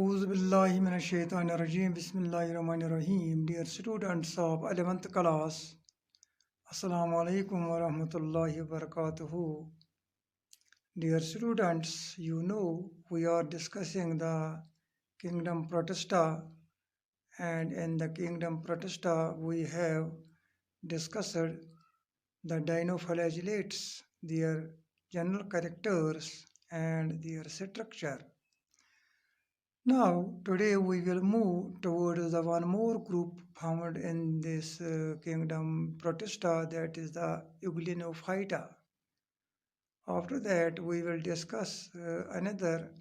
Auzubillahiminash-shaytanir-rajim. Bismillahir-rahmanir-rahim. Dear students of 11th class, Assalamu alaikum wa rahmatullahi wa barakatuhu. Dear students, you know we are discussing the kingdom protista, and in the kingdom protista we have discussed the dinoflagellates, their general characters and their structure. Now, today we will move towards the one more group found in this kingdom protista, that is the Euglenophyta. After that, we will discuss another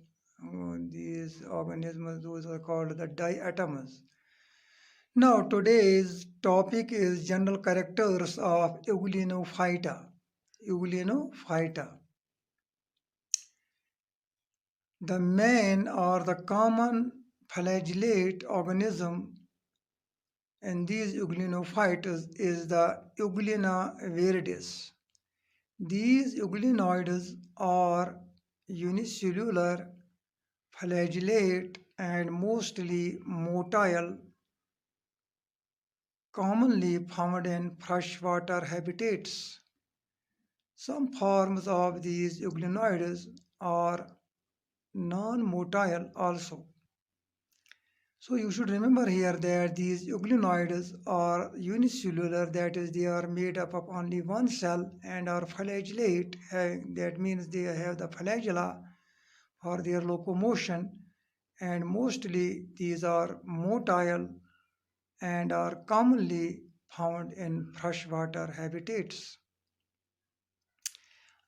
these organisms, those are called the diatoms. Now, today's topic is general characters of Euglenophyta. Euglenophyta. The main or the common flagellate organism in these euglenophytes is the Euglena viridis. These euglenoids are unicellular, flagellate and mostly motile, commonly found in freshwater habitats. Some forms of these euglenoids are non-motile also. So you should remember here that these euglenoids are unicellular, that is, they are made up of only one cell, and are flagellate, that means they have the flagella for their locomotion, and mostly these are motile and are commonly found in freshwater habitats.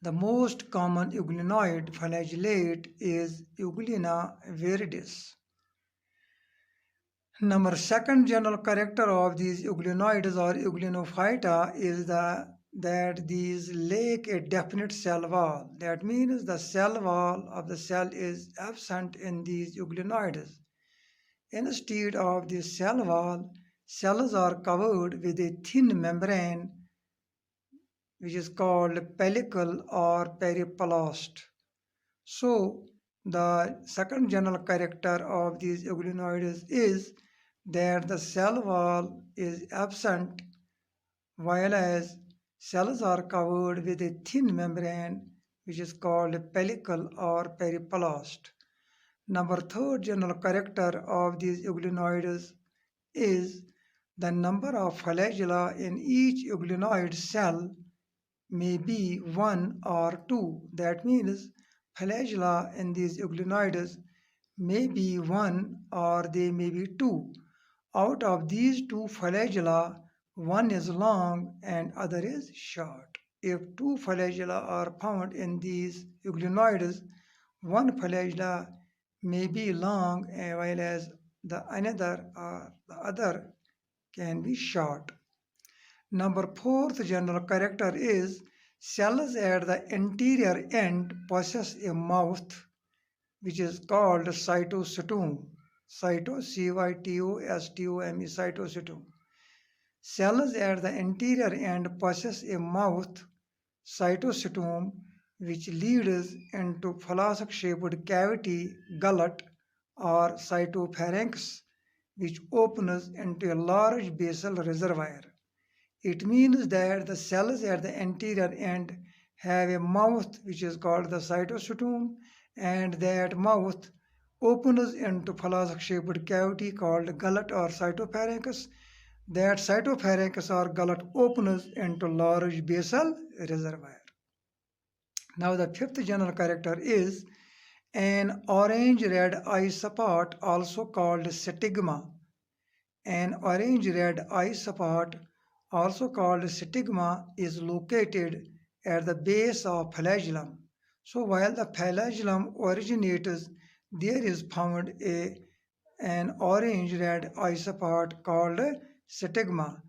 The most common euglenoid flagellate is Euglena viridis. Second general character of these euglenoids or euglenophyta is that these lack a definite cell wall. That means the cell wall of the cell is absent in these euglenoids. Instead of this cell wall, cells are covered with a thin membrane which is called pellicle or periplast. So the second general character of these euglenoids is that the cell wall is absent, while as cells are covered with a thin membrane which is called pellicle or periplast. Third general character of these euglenoids is the number of flagella in each euglenoid cell may be 1 or 2. That means flagella in these euglenoids may be 1 or they may be 2. Out of these two flagella, one is long and other is short. If two flagella are found in these euglenoids, one flagella may be long while as the other can be short. Fourth general character is cells at the anterior end possess a mouth which is called cytostome. C-Y-T-O-S-T-O-M-E, cytostome. Cells at the anterior end possess a mouth, cytostome, which leads into flask-shaped cavity, gullet, or cytopharynx, which opens into a large basal reservoir. It means that the cells at the anterior end have a mouth which is called the cytostome, and that mouth opens into flask-shaped cavity called gullet or cytopharynx. That cytopharynx or gullet opens into large basal reservoir. Now the fifth general character is an orange-red eye support, also called stigma. An orange-red eye support, also called stigma, is located at the base of flagellum. So while the flagellum originates, there is found an orange-red eye support called stigma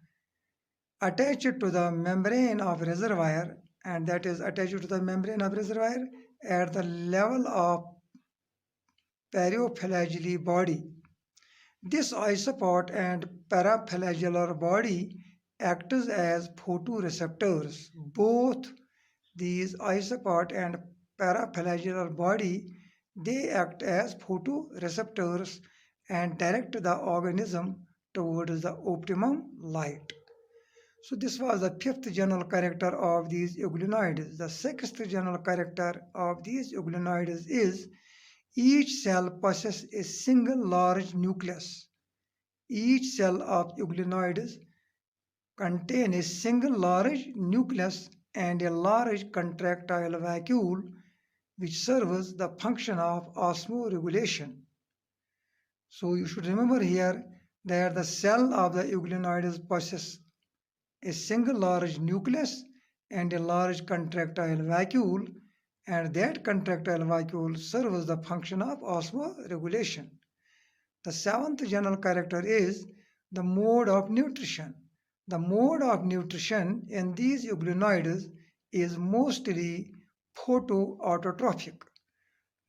attached to the membrane of reservoir, and that is attached to the membrane of reservoir at the level of periphalangeal body. This eye support and paraphalangeal body acts as photoreceptors. Both these eye support and paraphalangeal body They act as photoreceptors and direct the organism towards the optimum light. So this was the fifth general character of these euglenoids. The sixth general character of these euglenoids is each cell possesses a single large nucleus. Each cell of euglenoids contain a single large nucleus and a large contractile vacuole which serves the function of osmoregulation. So you should remember here that the cell of the euglenoids possesses a single large nucleus and a large contractile vacuole, and that contractile vacuole serves the function of osmoregulation. The seventh general character is the mode of nutrition. The mode of nutrition in these euglenoids is mostly photoautotrophic.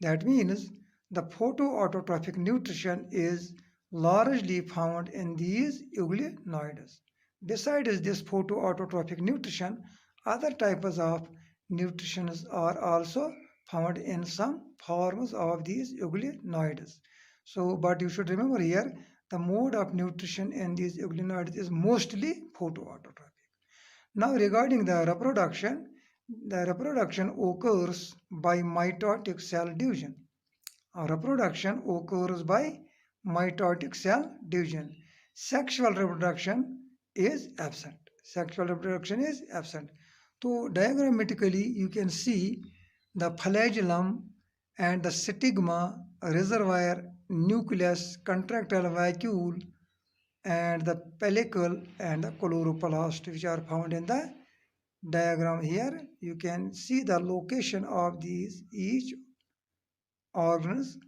That means the photoautotrophic nutrition is largely found in these euglenoids. Besides this photoautotrophic nutrition, other types of nutrition are also found in some forms of these euglenoids. So, but you should remember here, the mode of nutrition in these euglenoids is mostly photoautotrophic. Now, regarding the reproduction occurs by mitotic cell division. Reproduction occurs by mitotic cell division. Sexual reproduction is absent. Sexual reproduction is absent. So diagrammatically, you can see the flagellum and the stigma, reservoir, nucleus, contractile vacuole, and the pellicle and the chloroplast, which are found in the diagram here. You can see the location of these each organs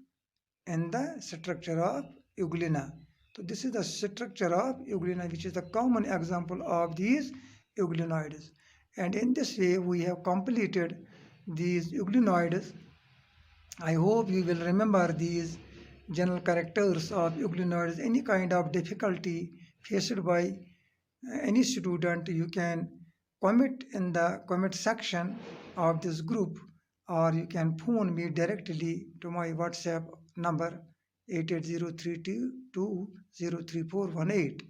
in the structure of euglena. So this is the structure of euglena, which is the common example of these euglenoids. And in this way, we have completed these euglenoids. I hope you will remember these general characters of euglenoids. Any kind of difficulty faced by any student, you can comment in the comment section of this group, or you can phone me directly to my WhatsApp number 880322033418.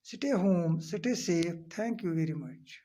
Stay home, stay safe. Thank you very much.